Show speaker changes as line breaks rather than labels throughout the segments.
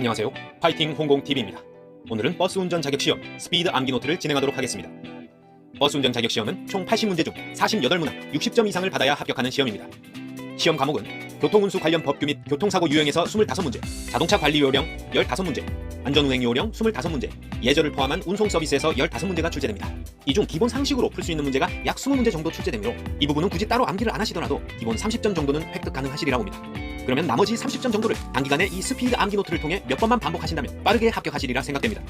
안녕하세요. 파이팅 홍공TV입니다. 오늘은 버스 운전 자격시험 스피드 암기노트를 진행하도록 하겠습니다. 버스 운전 자격시험은 총 80문제 중 48문항 60점 이상을 받아야 합격하는 시험입니다. 시험 과목은 교통운수 관련 법규 및 교통사고 유형에서 25문제, 자동차 관리 요령 15문제, 안전운행 요령 25문제, 예절을 포함한 운송 서비스에서 15문제가 출제됩니다. 이 중 기본 상식으로 풀 수 있는 문제가 약 20문제 정도 출제되므로 이 부분은 굳이 따로 암기를 안 하시더라도 기본 30점 정도는 획득 가능하시리라고 봅니다. 그러면 나머지 30점 정도를 단기간에 이 스피드 암기 노트를 통해 몇 번만 반복하신다면 빠르게 합격하시리라 생각됩니다.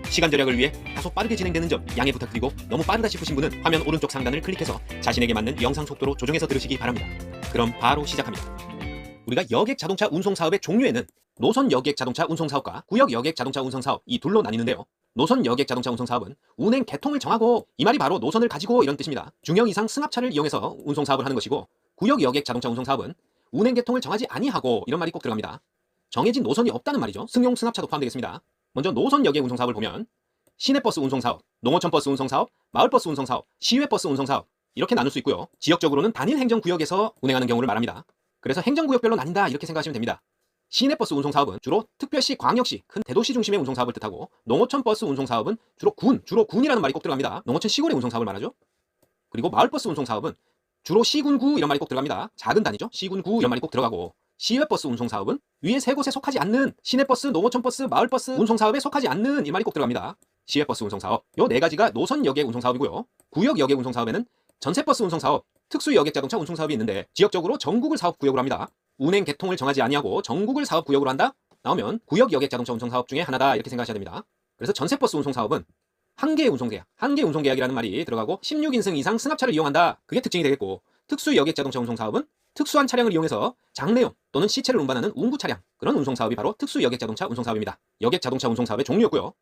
시간 절약을 위해 다소 빠르게 진행되는 점 양해 부탁드리고 너무 빠르다 싶으신 분은 화면 오른쪽 상단을 클릭해서 자신에게 맞는 영상 속도로 조정해서 들으시기 바랍니다. 그럼 바로 시작합니다. 우리가 여객 자동차 운송 사업의 종류에는 노선 여객 자동차 운송 사업과 구역 여객 자동차 운송 사업 이 둘로 나뉘는데요. 노선 여객 자동차 운송 사업은 운행 계통을 정하고, 이 말이 바로 노선을 가지고 이런 뜻입니다. 중형 이상 승합차를 이용해서 운송 사업을 하는 것이고, 구역 여객 자동차 운송 사업은 운행 계통을 정하지 아니하고 이런 말이 꼭 들어갑니다. 정해진 노선이 없다는 말이죠. 승용 승합차도 포함되겠습니다. 먼저 노선 여객 운송 사업을 보면 시내버스 운송 사업, 농어촌 버스 운송 사업, 마을버스 운송 사업, 시외버스 운송 사업 이렇게 나눌 수 있고요. 지역적으로는 단일 행정구역에서 운행하는 경우를 말합니다. 그래서 행정구역별로 나뉜다 이렇게 생각하시면 됩니다. 시내버스 운송 사업은 주로 특별시, 광역시, 큰 대도시 중심의 운송 사업을 뜻하고, 농어촌 버스 운송 사업은 주로 군이라는 말이 꼭 들어갑니다. 농어촌 시골의 운송 사업을 말하죠. 그리고 마을버스 운송 사업은 주로 시군구 이런 말이 꼭 들어갑니다. 작은 단위죠. 시군구 이런 말이 꼭 들어가고, 시외버스 운송 사업은 위에 세 곳에 속하지 않는 시내버스, 농어촌 버스, 마을버스 운송 사업에 속하지 않는 이 말이 꼭 들어갑니다. 시외버스 운송 사업 요 네 가지가 노선 여객 운송 사업이고요. 구역 여객 운송 사업에는 전세버스 운송 사업, 특수 여객 자동차 운송 사업이 있는데 지역적으로 전국을 사업 구역으로 합니다. 운행 계통을 정하지 아니하고 전국을 사업 구역으로 한다? 나오면 구역 여객 자동차 운송 사업 중에 하나다 이렇게 생각하셔야 됩니다. 그래서 전세버스 운송 사업은 한 개의 운송계약, 한 개의 운송계약이라는 말이 들어가고 16인승 이상 승합차를 이용한다. 그게 특징이 되겠고, 특수 여객 자동차 운송 사업은 특수한 차량을 이용해서 장내용 또는 시체를 운반하는 운구 차량, 그런 운송 사업이 바로 특수 여객 자동차 운송 사업입니다. 여객 자동차 운송 사업의 종류였고요.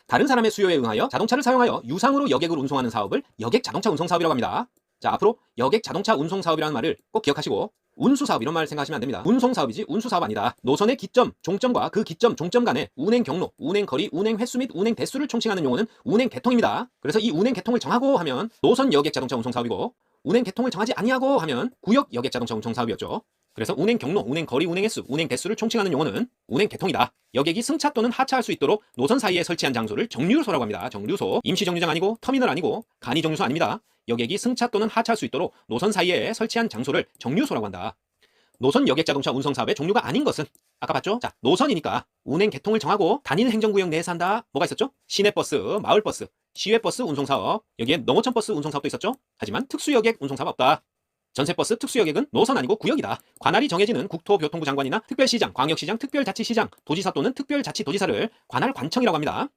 다른 사람의 수요에 응하여 자동차를 사용하여 유상으로 여객을 운송하는 사업을 여객 자동차 운송 사업이라고 합니다. 자, 앞으로 여객 자동차 운송 사업이라는 말을 꼭 기억하시고, 운수 사업 이런 말 생각하시면 안 됩니다. 운송 사업이지 운수 사업 아니다. 노선의 기점, 종점과 그 기점, 종점 간의 운행 경로, 운행 거리, 운행 횟수 및 운행 대수를 총칭하는 용어는 운행 계통입니다. 그래서 이 운행 계통을 정하고 하면 노선 여객 자동차 운송 사업이고, 운행 계통을 정하지 아니하고 하면 구역 여객 자동차 운송 사업이었죠. 그래서 운행 경로, 운행 거리, 운행 횟수, 운행 대수를 총칭하는 용어는 운행 계통이다. 여객이 승차 또는 하차할 수 있도록 노선 사이에 설치한 장소를 정류소라고 합니다. 정류소. 임시 정류장 아니고 터미널 아니고 간이 정류소 아닙니다. 여객이 승차 또는 하차할 수 있도록 노선 사이에 설치한 장소를 정류소라고 한다. 노선 여객 자동차 운송 사업의 종류가 아닌 것은 아까 봤죠? 자, 노선이니까 운행 계통을 정하고 단일 행정구역 내에서 한다. 뭐가 있었죠? 시내버스, 마을버스, 시외버스 운송 사업. 여기에 농어촌 버스 운송 사업도 있었죠? 하지만 특수여객 운송 사업 없다. 전세버스 특수여객은 노선 아니고 구역이다. 관할이 정해지는 국토교통부 장관이나 특별시장, 광역시장, 특별자치시장, 도지사 또는 특별자치도지사를 관할관청이라고 합니다.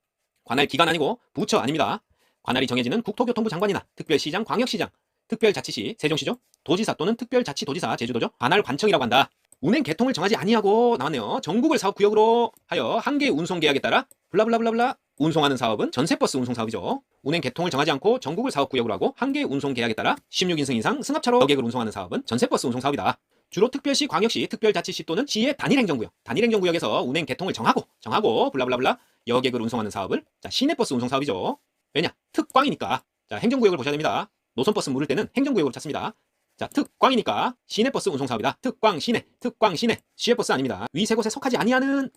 관할 기관 아니고 부처 아닙니다. 관할이 정해지는 국토교통부 장관이나 특별시장, 광역시장, 특별자치시, 세종시죠. 도지사 또는 특별자치도지사, 제주도죠. 관할관청이라고 한다. 운행 계통을 정하지 아니하고 나왔네요. 전국을 사업구역으로 하여 한 개의 운송계약에 따라 블라블라블라블라 운송하는 사업은 전세버스 운송 사업이죠. 운행 계통을 정하지 않고 전국을 사업구역으로 하고 한 개의 운송계약에 따라 16인승 이상 승합차로 여객을 운송하는 사업은 전세버스 운송 사업이다. 주로 특별시, 광역시, 특별자치시 또는 시의 단일 행정구역, 단일 행정구역에서 운행 계통을 정하고 블라블라블라 여객을 운송하는 사업을 시내버스 운송 사업이죠. 왜냐? 특광이니까. 자, 행정구역을 보셔야 됩니다. 노선버스 물을 때는 행정구역으로 찾습니다. 자, 특광이니까 시내버스 운송 사업이다. 특광 시내, 시외버스 아닙니다. 위 세 곳에 속하지 않는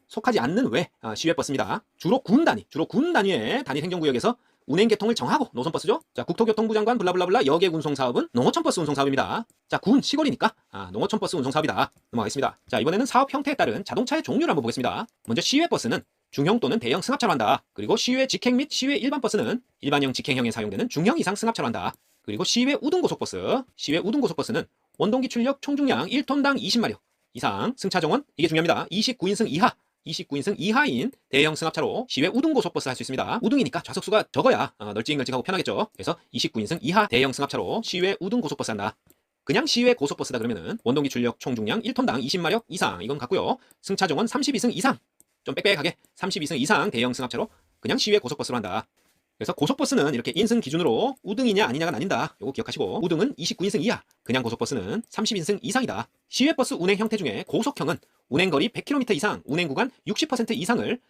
왜 시외버스입니다. 주로 군 단위의 단일 행정구역에서 운행 계통을 정하고 노선버스죠. 자, 국토교통부 장관 블라블라블라 여객 운송 사업은 농어촌버스 운송 사업입니다. 자, 군 시골이니까 농어촌버스 운송 사업이다. 넘어가겠습니다. 자, 이번에는 사업 형태에 따른 자동차의 종류를 한번 보겠습니다. 먼저 시외버스는 중형 또는 대형 승합차로 한다. 그리고 시외 직행 및 시외 일반 버스는 일반형 직행형에 사용되는 중형 이상 승합차로 한다. 그리고 시외 우등고속버스는 원동기 출력 총중량 1톤당 20마력 이상, 승차 정원 이게 중요합니다. 29인승 이하인 대형 승합차로 시외 우등고속버스 할 수 있습니다. 우등이니까 좌석수가 적어야 널찍널찍하고 편하겠죠. 그래서 29인승 이하 대형 승합차로 시외 우등고속버스 한다. 그냥 시외 고속버스다 그러면은 원동기 출력 총중량 1톤당 20마력 이상 이건 같고요. 승차 정원 32승 이상, 좀 빽빽하게 32승 이상 대형 승합차로 그냥 시외 고속버스로 한다. 그래서 고속버스는 이렇게 인승 기준으로 우등이냐 아니냐가 나뉜다. 요거 기억하시고, 우등은 29인승 이하, 그냥 고속버스는 30인승 이상이다. 시외버스 운행 형태 중에 고속형은 운행거리 100km 이상, 운행구간 60% 이상을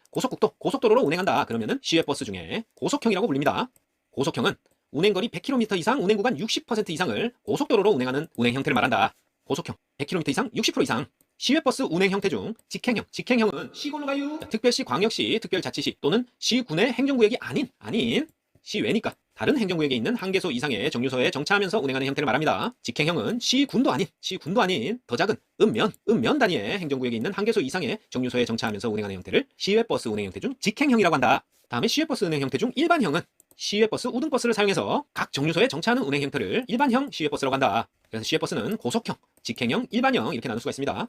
고속도로로 운행한다. 그러면은 시외버스 중에 고속형이라고 불립니다. 고속형은 운행거리 100km 이상, 운행구간 60% 이상을 고속도로로 운행하는 운행 형태를 말한다. 고속형 100km 이상, 60% 이상. 시외버스 운행 형태 중 직행형, 직행형은 시군로 가요. 특별시, 광역시, 특별자치시 또는 시군의 행정구역이 아닌 시외니까 다른 행정구역에 있는 한 개소 이상의 정류소에 정차하면서 운행하는 형태를 말합니다. 직행형은 시군도 아닌 더 작은 읍면 단위의 행정구역에 있는 한 개소 이상의 정류소에 정차하면서 운행하는 형태를 시외버스 운행 형태 중 직행형이라고 한다. 다음에 시외버스 운행 형태 중 일반형은 시외버스, 우등버스를 사용해서 각 정류소에 정차하는 운행 형태를 일반형 시외버스라고 한다. 그래서 시외버스는 고속형, 직행형, 일반형 이렇게 나눌 수가 있습니다.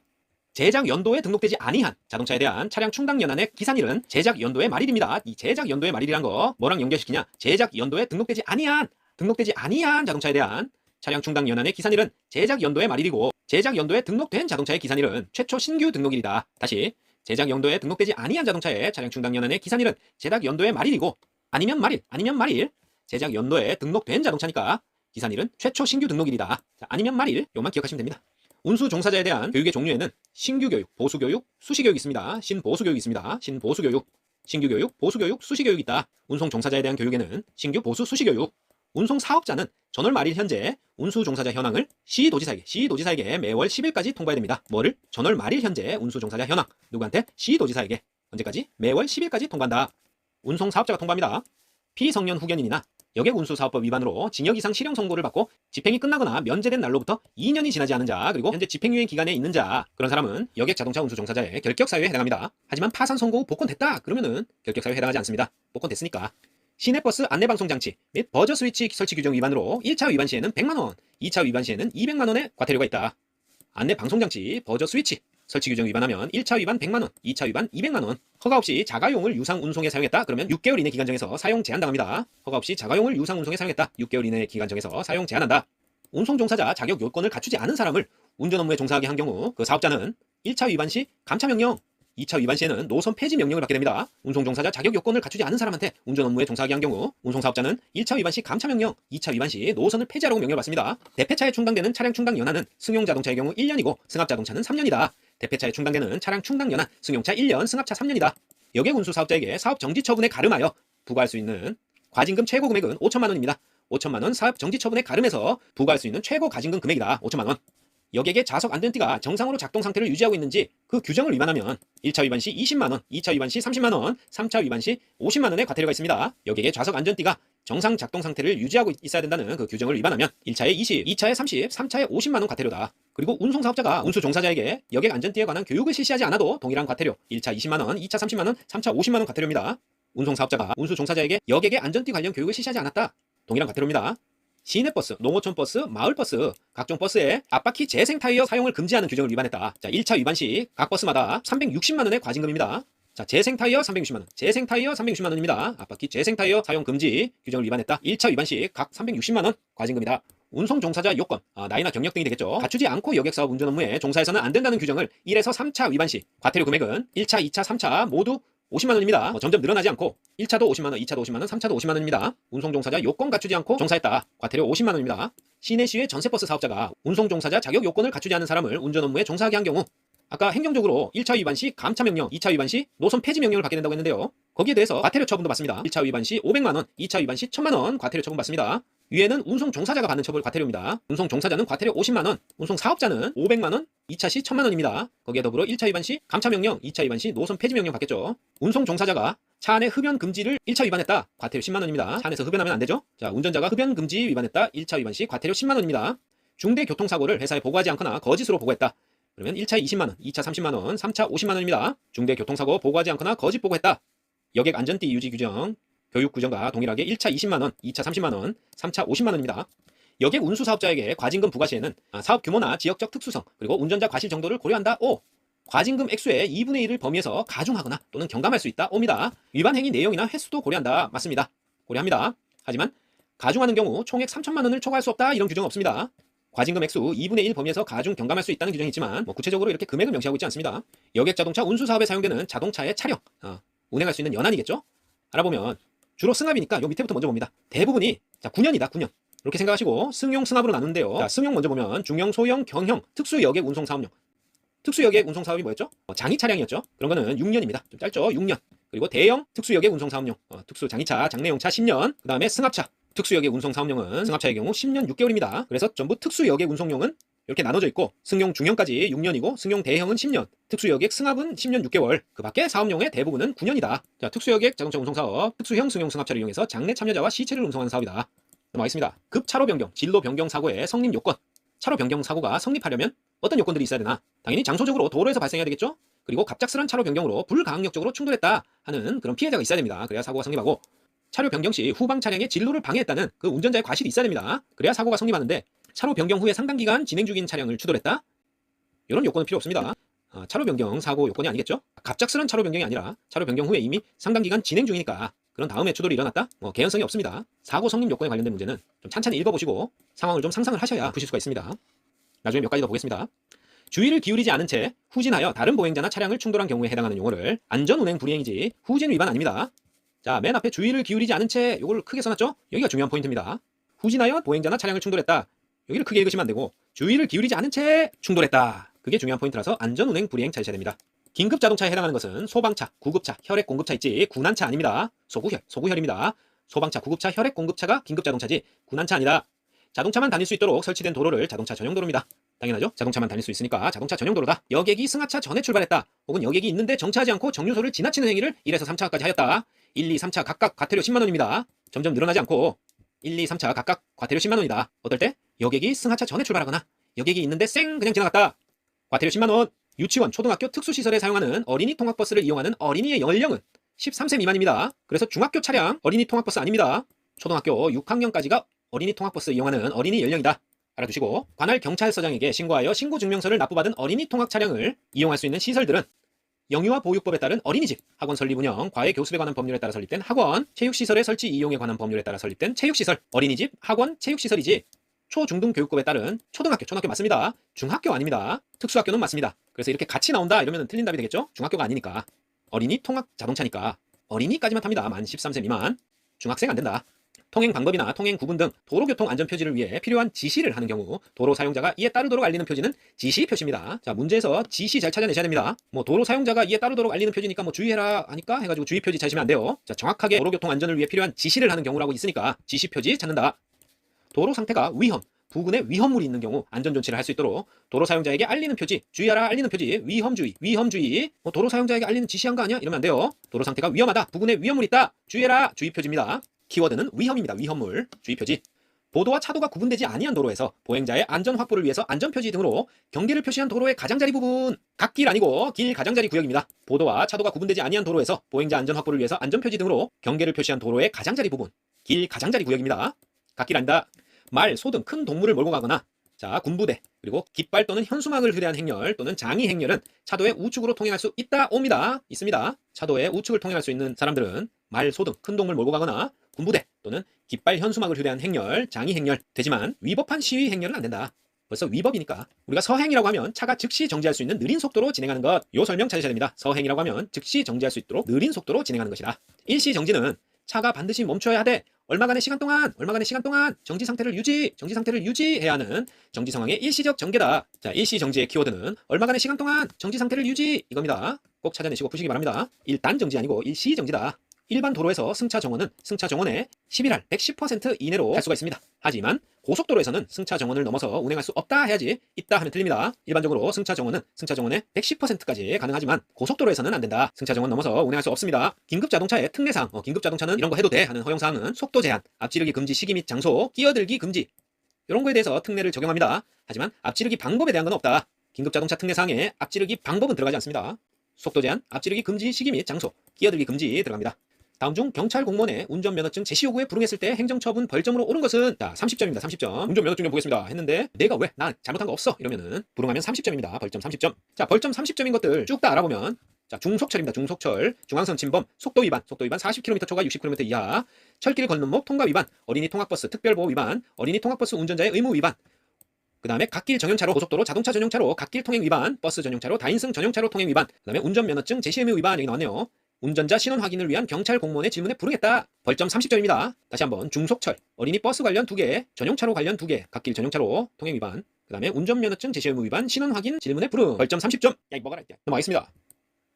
제작 연도에 등록되지 아니한 자동차에 대한 차량 충당 연한의 기산일은 제작 연도의 말일입니다. 이 제작 연도의 말일이란 거 뭐랑 연결시키냐? 제작 연도에 등록되지 아니한 자동차에 대한 차량 충당 연한의 기산일은 제작 연도의 말일이고, 제작 연도에 등록된 자동차의 기산일은 최초 신규 등록일이다. 다시, 제작 연도에 등록되지 아니한 자동차의 차량 충당 연한의 기산일은 제작 연도의 말일이고, 아니면 말일. 제작 연도에 등록된 자동차니까 기산일은 최초 신규 등록일이다. 자, 아니면 말일, 요만 기억하시면 됩니다. 운수 종사자에 대한 교육의 종류에는 신규교육, 보수교육, 수시교육이 있습니다. 신보수교육이 있습니다. 신보수교육, 신규교육, 보수교육, 수시교육이 있다. 운송 종사자에 대한 교육에는 신규, 보수, 수시교육. 운송 사업자는 전월 말일 현재 운수 종사자 현황을 시도지사에게 매월 10일까지 통보해야 됩니다. 뭐를? 전월 말일 현재 운수 종사자 현황. 누구한테? 시도지사에게. 언제까지? 매월 10일까지 통보한다. 운송 사업자가 통보합니다. 피성년 후견인이나 여객운수사업법 위반으로 징역 이상 실형 선고를 받고 집행이 끝나거나 면제된 날로부터 2년이 지나지 않은 자, 그리고 현재 집행유예 기간에 있는 자, 그런 사람은 여객자동차 운수 종사자의 결격사유에 해당합니다. 하지만 파산 선고 후 복권됐다 그러면은 결격사유에 해당하지 않습니다. 복권됐으니까. 시내버스 안내방송장치 및 버저 스위치 설치 규정 위반으로 1차 위반 시에는 100만원, 2차 위반 시에는 200만원의 과태료가 있다. 안내방송장치 버저 스위치 설치 규정 위반하면 1차 위반 100만원, 2차 위반 200만원. 허가 없이 자가용을 유상 운송에 사용했다 그러면 6개월 이내 기간 정에서 사용 제한당합니다. 허가 없이 자가용을 유상 운송에 사용했다. 6개월 이내 기간 정에서 사용 제한한다. 운송 종사자 자격 요건을 갖추지 않은 사람을 운전 업무에 종사하게 한 경우 그 사업자는 1차 위반 시 감차명령, 2차 위반 시에는 노선 폐지 명령을 받게 됩니다. 운송 종사자 자격 요건을 갖추지 않은 사람한테 운전 업무에 종사하게 한 경우 운송 사업자는 1차 위반 시 감차명령, 2차 위반 시 노선을 폐지하라고 명령을 받습니다. 대폐차에 충당되는 차량 충당 연한은 승용 자동차의 경우 1년이고 승합 자동차는 3년이다. 대폐차에 충당되는 차량 충당 연한 승용차 1년, 승합차 3년이다. 여객 운수 사업자에게 사업 정지 처분에 가름하여 부과할 수 있는 과징금 최고 금액은 5천만 원입니다. 5천만 원 사업 정지 처분에 가름해서 부과할 수 있는 최고 과징금 금액이다. 5천만 원. 여객의 좌석 안전띠가 정상으로 작동 상태를 유지하고 있는지 그 규정을 위반하면 1차 위반 시 20만원, 2차 위반 시 30만원, 3차 위반 시 50만원의 과태료가 있습니다. 여객의 좌석 안전띠가 정상 작동 상태를 유지하고 있어야 된다는 그 규정을 위반하면 1차에 20, 2차에 30, 3차에 50만원 과태료다. 그리고 운송사업자가 운수 종사자에게 여객 안전띠에 관한 교육을 실시하지 않아도 동일한 과태료 1차 20만원, 2차 30만원, 3차 50만원 과태료입니다. 운송사업자가 운수 종사자에게 여객의 안전띠 관련 교육을 실시하지 않았다. 동일한 과태료입니다. 시내버스, 농어촌버스, 마을버스, 각종 버스에 앞바퀴 재생 타이어 사용을 금지하는 규정을 위반했다. 자, 1차 위반 시 각 버스마다 360만원의 과징금입니다. 자, 재생 타이어 360만원, 재생 타이어 360만원입니다. 앞바퀴 재생 타이어 사용 금지 규정을 위반했다. 1차 위반 시 각 360만원 과징금이다. 운송 종사자 요건, 나이나 경력 등이 되겠죠. 갖추지 않고 여객사업 운전 업무에 종사해서는 안 된다는 규정을 1에서 3차 위반 시 과태료 금액은 1차, 2차, 3차 모두 50만원입니다. 점점 늘어나지 않고 1차도 50만원, 2차도 50만원, 3차도 50만원입니다. 운송종사자 요건 갖추지 않고 종사했다. 과태료 50만원입니다. 시내시의 전세버스 사업자가 운송종사자 자격 요건을 갖추지 않은 사람을 운전 업무에 종사하게 한 경우 아까 행정적으로 1차 위반 시 감차명령, 2차 위반 시 노선 폐지 명령을 받게 된다고 했는데요. 거기에 대해서 과태료 처분도 받습니다. 1차 위반 시 500만원, 2차 위반 시 1000만원 과태료 처분 받습니다. 위에는 운송 종사자가 받는 처벌 과태료입니다. 운송 종사자는 과태료 50만원, 운송 사업자는 500만원, 2차 시 1000만원입니다. 거기에 더불어 1차 위반 시 감차명령, 2차 위반 시 노선 폐지 명령 받겠죠. 운송 종사자가 차 안에 흡연 금지를 1차 위반했다. 과태료 10만원입니다. 차 안에서 흡연하면 안 되죠. 자, 운전자가 흡연 금지 위반했다. 1차 위반 시 과태료 10만원입니다. 중대 교통사고를 회사에 보고하지 않거나 거짓으로 보고했다. 그러면 1차 20만원, 2차 30만원, 3차 50만원입니다. 중대 교통사고 보고하지 않거나 거짓 보고했다. 여객 안전띠 유지 규정, 교육 규정과 동일하게 1차 20만원, 2차 30만원, 3차 50만원입니다. 여객 운수사업자에게 과징금 부과 시에는 사업 규모나 지역적 특수성, 그리고 운전자 과실 정도를 고려한다. 5. 과징금 액수의 2분의 1을 범위해서 가중하거나 또는 경감할 수 있다. 5입니다. 위반 행위 내용이나 횟수도 고려한다. 맞습니다. 고려합니다. 하지만 가중하는 경우 총액 3천만원을 초과할 수 없다. 이런 규정은 없습니다. 과징금 액수 2분의 1 범위에서 가중 경감할 수 있다는 규정이 있지만 구체적으로 이렇게 금액을 명시하고 있지 않습니다. 여객자동차 운수사업에 사용되는 자동차의 차량, 운행할 수 있는 연한이겠죠? 알아보면 주로 승합이니까 요 밑에부터 먼저 봅니다. 대부분이 9년이다. 9년. 이렇게 생각하시고 승용, 승합으로 나누는데요. 자, 승용 먼저 보면 중형, 소형, 경형, 특수여객 운송사업용. 특수여객 운송사업이 뭐였죠? 장이 차량이었죠. 그런 거는 6년입니다. 좀 짧죠? 6년. 그리고 대형 특수여객 운송사업용, 특수 장이차, 장내용차 10년. 그 다음에 승합차. 특수여객 운송사업용은 승합차의 경우 10년 6개월입니다. 그래서 전부 특수여객 운송용은 이렇게 나눠져 있고 승용 중형까지 6년이고 승용 대형은 10년, 특수여객 승합은 10년 6개월, 그 밖에 사업용의 대부분은 9년이다. 자, 특수여객 자동차 운송사업, 특수형 승용 승합차를 이용해서 장내 참여자와 시체를 운송하는 사업이다. 넘어가겠습니다. 급 차로 변경, 진로 변경 사고의 성립 요건. 차로 변경 사고가 성립하려면 어떤 요건들이 있어야 되나? 당연히 장소적으로 도로에서 발생해야 되겠죠? 그리고 갑작스런 차로 변경으로 불가항력적으로 충돌했다 하는 그런 피해자가 있어야 됩니다. 그래야 사고가 성립하고, 차로 변경 시 후방 차량의 진로를 방해했다는 그 운전자의 과실이 있어야 됩니다. 그래야 사고가 성립하는데, 차로 변경 후에 상당 기간 진행 중인 차량을 추돌했다? 이런 요건은 필요 없습니다. 차로 변경 사고 요건이 아니겠죠? 갑작스런 차로 변경이 아니라 차로 변경 후에 이미 상당 기간 진행 중이니까 그런 다음에 추돌이 일어났다? 개연성이 없습니다. 사고 성립 요건에 관련된 문제는 좀 찬찬히 읽어보시고 상황을 좀 상상을 하셔야 푸실 수가 있습니다. 나중에 몇 가지 더 보겠습니다. 주의를 기울이지 않은 채 후진하여 다른 보행자나 차량을 충돌한 경우에 해당하는 용어를 안전운행 불이행이지 후진 위반 아닙니다. 자, 맨 앞에 주의를 기울이지 않은 채 요걸 크게 써놨죠? 여기가 중요한 포인트입니다. 후진하여 보행자나 차량을 충돌했다. 여기를 크게 읽으시면 안 되고 주의를 기울이지 않은 채 충돌했다. 그게 중요한 포인트라서 안전운행 불이행 찾으셔야 됩니다. 긴급 자동차에 해당하는 것은 소방차, 구급차, 혈액 공급차 있지 군환차 아닙니다. 소구혈입니다. 소방차, 구급차, 혈액 공급차가 긴급 자동차지 군환차 아니다. 자동차만 다닐 수 있도록 설치된 도로를 자동차 전용 도로입니다. 당연하죠? 자동차만 다닐 수 있으니까 자동차 전용 도로다. 여객이 승하차 전에 출발했다. 혹은 여객이 있는데 정차하지 않고 정류소를 지나치는 행위를 1에서 3차까지 하였다. 1, 2, 3차 각각 과태료 10만원입니다. 점점 늘어나지 않고 1, 2, 3차 각각 과태료 10만원이다. 어떨 때? 여객이 승하차 전에 출발하거나 여객이 있는데 그냥 지나갔다. 과태료 10만원. 유치원, 초등학교 특수시설에 사용하는 어린이 통학버스를 이용하는 어린이의 연령은 13세 미만입니다. 그래서 중학교 차량 어린이 통학버스 아닙니다. 초등학교 6학년까지가 어린이 통학버스 이용하는 어린이 연령이다. 알아두시고, 관할 경찰서장에게 신고하여 신고증명서를 납부받은 어린이 통학 차량을 이용할 수 있는 시설들은 영유아 보육법에 따른 어린이집, 학원 설립 운영, 과외 교습에 관한 법률에 따라 설립된 학원, 체육시설의 설치 이용에 관한 법률에 따라 설립된 체육시설, 어린이집, 학원, 체육시설이지 초중등 교육법에 따른 초등학교 맞습니다. 중학교 아닙니다. 특수학교는 맞습니다. 그래서 이렇게 같이 나온다 이러면 틀린 답이 되겠죠? 중학교가 아니니까. 어린이 통학 자동차니까 어린이까지만 탑니다. 만 13세 미만. 중학생 안 된다. 통행 방법이나 통행 구분 등 도로교통 안전표지를 위해 필요한 지시를 하는 경우 도로 사용자가 이에 따르도록 알리는 표지는 지시 표시입니다. 자, 문제에서 지시 잘 찾아내셔야 됩니다. 도로 사용자가 이에 따르도록 알리는 표지니까 주의해라 하니까 해가지고 주의 표지 찾으시면 안 돼요. 자, 정확하게 도로교통 안전을 위해 필요한 지시를 하는 경우라고 있으니까 지시 표지 찾는다. 도로 상태가 위험, 부근에 위험물이 있는 경우 안전조치를 할 수 있도록 도로 사용자에게 알리는 표지, 주의하라 알리는 표지, 위험주의. 도로 사용자에게 알리는 지시한 거 아니야? 이러면 안 돼요. 도로 상태가 위험하다, 부근에 위험물이 있다, 주의해라, 주의 표지입니다. 키워드는 위험입니다. 위험물, 주의 표지. 보도와 차도가 구분되지 아니한 도로에서 보행자의 안전 확보를 위해서 안전표지 등으로 경계를 표시한 도로의 가장자리 부분, 갓길 아니고 길 가장자리 구역입니다. 보도와 차도가 구분되지 아니한 도로에서 보행자 안전 확보를 위해서 안전표지 등으로 경계를 표시한 도로의 가장자리 부분, 길 가장자리 구역입니다. 갓길 아니다. 말, 소 등 큰 동물을 몰고 가거나, 자, 군부대, 그리고 깃발 또는 현수막을 휴대한 행렬 또는 장의 행렬은 차도의 우측으로 통행할 수 있다, 옵니다. 있습니다. 차도의 우측을 통행할 수 있는 사람들은 말, 소 등 큰 동물 몰고 가거나 군부대 또는 깃발, 현수막을 휴대한 행렬, 장의 행렬 되지만 위법한 시위 행렬은 안 된다. 벌써 위법이니까. 우리가 서행이라고 하면 차가 즉시 정지할 수 있는 느린 속도로 진행하는 것. 요 설명 찾으셔야 됩니다. 서행이라고 하면 즉시 정지할 수 있도록 느린 속도로 진행하는 것이다. 일시 정지는 차가 반드시 멈춰야 하되 얼마간의 시간 동안 정지 상태를 유지해야 하는 정지 상황의 일시적 정계다. 자, 일시 정지의 키워드는 얼마간의 시간 동안 정지 상태를 유지, 이겁니다. 꼭 찾아내시고 푸시기 바랍니다. 일단 정지 아니고 일시 정지다. 일반 도로에서 승차 정원은 승차 정원의 11할 110% 이내로 할 수가 있습니다. 하지만 고속도로에서는 승차 정원을 넘어서 운행할 수 없다 해야지, 있다 하면 틀립니다. 일반적으로 승차 정원은 승차 정원의 110%까지 가능하지만 고속도로에서는 안 된다. 승차 정원 넘어서 운행할 수 없습니다. 긴급 자동차의 특례사항, 긴급 자동차는 이런 거 해도 돼 하는 허용사항은 속도 제한, 앞지르기 금지 시기 및 장소, 끼어들기 금지, 이런 거에 대해서 특례를 적용합니다. 하지만 앞지르기 방법에 대한 건 없다. 긴급 자동차 특례사항에 앞지르기 방법은 들어가지 않습니다. 속도 제한, 앞지르기 금지 시기 및 장소, 끼어들기 금지 들어갑니다. 다음 중 경찰 공무원의 운전면허증 제시 요구에 불응했을 때 행정처분 벌점으로 오른 것은, 자, 30점입니다. 30점. 운전면허증 좀 보겠습니다 했는데 내가 왜 나 잘못한 거 없어 이러면은 불응하면 30점입니다. 벌점 30점. 자, 벌점 30점인 것들 쭉 다 알아보면, 자, 중속철입니다. 중속철, 중앙선 침범, 속도 위반 40km 초과 60km 이하, 철길 건너목 통과 위반, 어린이 통학버스 특별보호 위반, 어린이 통학버스 운전자의 의무 위반, 그 다음에 갓길 전용차로, 고속도로 자동차 전용차로 갓길 통행 위반, 버스 전용차로 다인승 전용차로 통행 위반, 그 다음에 운전면허증 제시 의무 위반, 여기 나왔네요. 운전자 신원 확인을 위한 경찰 공무원의 질문에 불응했다. 벌점 30점입니다. 다시 한번 중속철, 어린이 버스 관련 2개, 전용차로 관련 2개, 갓길 전용차로 통행 위반, 그 다음에 운전면허증 제시 의무 위반, 신원 확인 질문에 불응. 벌점 30점. 야, 이 먹어라. 넘어가겠습니다.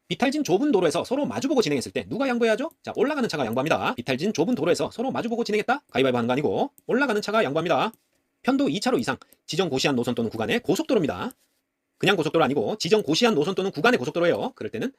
비탈진 좁은 도로에서 서로 마주보고 진행했을 때 누가 양보해야죠? 자, 올라가는 차가 양보합니다. 비탈진 좁은 도로에서 서로 마주보고 진행했다? 가위바위보 하는 거 아니고 올라가는 차가 양보합니다. 편도 2차로 이상 지정 고시한 노선 또는 구간의 고속도로입니다. 그냥 고속도로 아니고 지정 고시한 노선 또는 구간의 고속도로예요. 그럴 때는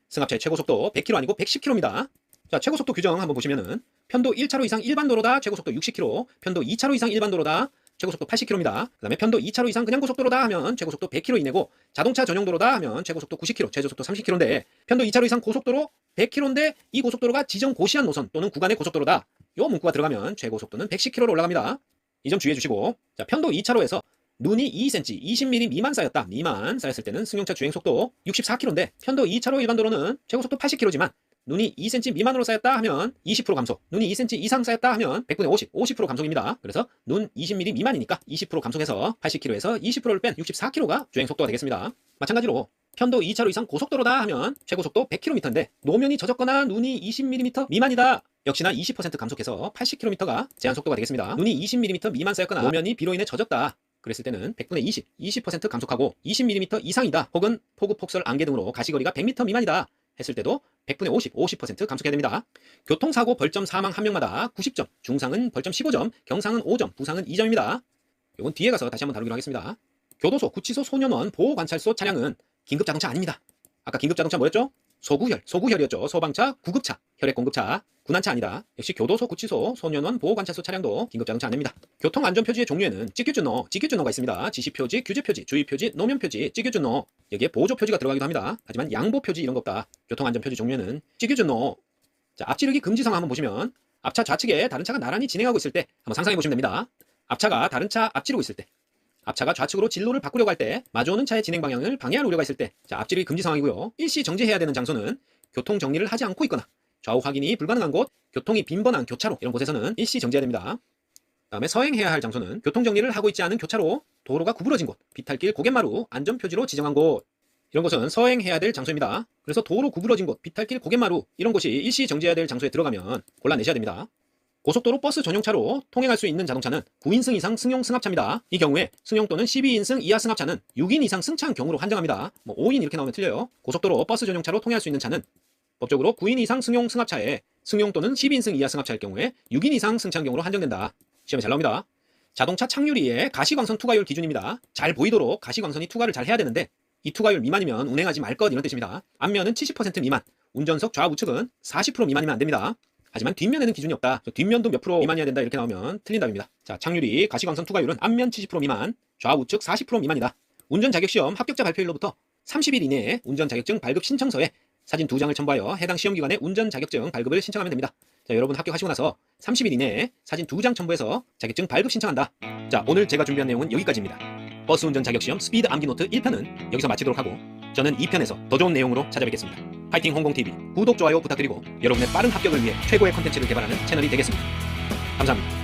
승합차의 최고속도 100km 아니고 110km입니다. 자, 최고속도 규정 한번 보시면은 편도 1차로 이상 일반도로다 최고속도 60km, 편도 2차로 이상 일반도로다 최고속도 80km입니다. 그 다음에 편도 2차로 이상 그냥 고속도로다 하면 최고속도 100km 이내고 자동차 전용도로다 하면 최고속도 90km, 최저속도 30km인데 편도 2차로 이상 고속도로 100km인데 이 고속도로가 지정 고시한 노선 또는 구간의 고속도로다. 요 문구가 들어가면 최고속도는 110km로 올라갑니다. 이 점 주의해 주시고, 자, 편도 2차로에서 눈이 2cm, 20mm 미만 쌓였다. 미만 쌓였을 때는 승용차 주행속도 64km인데 편도 2차로 일반도로는 최고속도 80km지만 눈이 2cm 미만으로 쌓였다 하면 20% 감속, 눈이 2cm 이상 쌓였다 하면 100분의 50, 50% 감속입니다. 그래서 눈 20mm 미만이니까 20% 감속해서 80km에서 20%를 뺀 64km가 주행속도가 되겠습니다. 마찬가지로 편도 2차로 이상 고속도로다 하면 최고속도 100km인데 노면이 젖었거나 눈이 20mm 미만이다. 역시나 20% 감속해서 80km가 제한속도가 되겠습니다. 눈이 20mm 미만 쌓였거나 노면이 비로 인해 젖었다. 그랬을 때는 100분의 20, 20% 감속하고 20mm 이상이다. 혹은 폭우, 폭설, 안개 등으로 가시거리가 100m 미만이다. 했을 때도 100분의 50, 50% 감속해야 됩니다. 교통사고 벌점 사망 한 명마다 90점, 중상은 벌점 15점, 경상은 5점, 부상은 2점입니다. 이건 뒤에 가서 다시 한번 다루기로 하겠습니다. 교도소, 구치소, 소년원, 보호관찰소 차량은 긴급자동차 아닙니다. 아까 긴급자동차 뭐였죠? 소구혈이었죠. 소방차, 구급차, 혈액공급차, 군안차 아니다. 역시 교도소, 구치소, 소년원, 보호관찰소 차량도 긴급자동차 아닙니다. 교통안전표지의 종류에는 직규준로가 있습니다. 지시표지, 규제표지, 주의표지, 노면표지, 직규준로. 여기에 보조표지가 들어가기도 합니다. 하지만 양보표지 이런 거 없다. 교통안전표지 종류에는 직규준로. 자, 앞지르기 금지사항 한번 보시면 앞차 좌측에 다른 차가 나란히 진행하고 있을 때 한번 상상해 보시면 됩니다. 앞차가 다른 차 앞지르고 있을 때, 앞차가 좌측으로 진로를 바꾸려고 할 때, 마주오는 차의 진행 방향을 방해할 우려가 있을 때, 자, 앞지르기 금지 상황이고요. 일시 정지해야 되는 장소는 교통 정리를 하지 않고 있거나 좌우 확인이 불가능한 곳, 교통이 빈번한 교차로 이런 곳에서는 일시 정지해야 됩니다. 다음에 서행해야 할 장소는 교통 정리를 하고 있지 않은 교차로, 도로가 구부러진 곳, 비탈길, 고갯마루, 안전표지로 지정한 곳, 이런 곳은 서행해야 될 장소입니다. 그래서 도로 구부러진 곳, 비탈길, 고갯마루 이런 곳이 일시 정지해야 될 장소에 들어가면 골라내셔야 됩니다. 고속도로 버스 전용차로 통행할 수 있는 자동차는 9인승 이상 승용 승합차입니다. 이 경우에 승용 또는 12인승 이하 승합차는 6인 이상 승차한 경우로 한정합니다. 5인 이렇게 나오면 틀려요. 고속도로 버스 전용차로 통행할 수 있는 차는 법적으로 9인 이상 승용 승합차에 승용 또는 12인승 이하 승합차일 경우에 6인 이상 승차한 경우로 한정된다. 시험에 잘 나옵니다. 자동차 착유리의 가시광선 투과율 기준입니다. 잘 보이도록 가시광선이 투과를 잘 해야 되는데 이 투과율 미만이면 운행하지 말 것 이런 뜻입니다. 앞면은 70% 미만, 운전석 좌우측은 40% 미만이면 안 됩니다. 하지만 뒷면에는 기준이 없다. 뒷면도 몇 프로 미만이어야 된다 이렇게 나오면 틀린 답입니다. 자, 착유리 가시광선 투과율은 앞면 70% 미만, 좌우측 40% 미만이다. 운전자격시험 합격자 발표일로부터 30일 이내에 운전자격증 발급 신청서에 사진 2장을 첨부하여 해당 시험기관에 운전자격증 발급을 신청하면 됩니다. 자, 여러분 합격하시고 나서 30일 이내에 사진 2장 첨부해서 자격증 발급 신청한다. 자, 오늘 제가 준비한 내용은 여기까지입니다. 버스 운전 자격시험 스피드 암기노트 1편은 여기서 마치도록 하고 저는 2편에서 더 좋은 내용으로 찾아뵙겠습니다. 파이팅 홍콩TV 구독, 좋아요 부탁드리고 여러분의 빠른 합격을 위해 최고의 컨텐츠를 개발하는 채널이 되겠습니다. 감사합니다.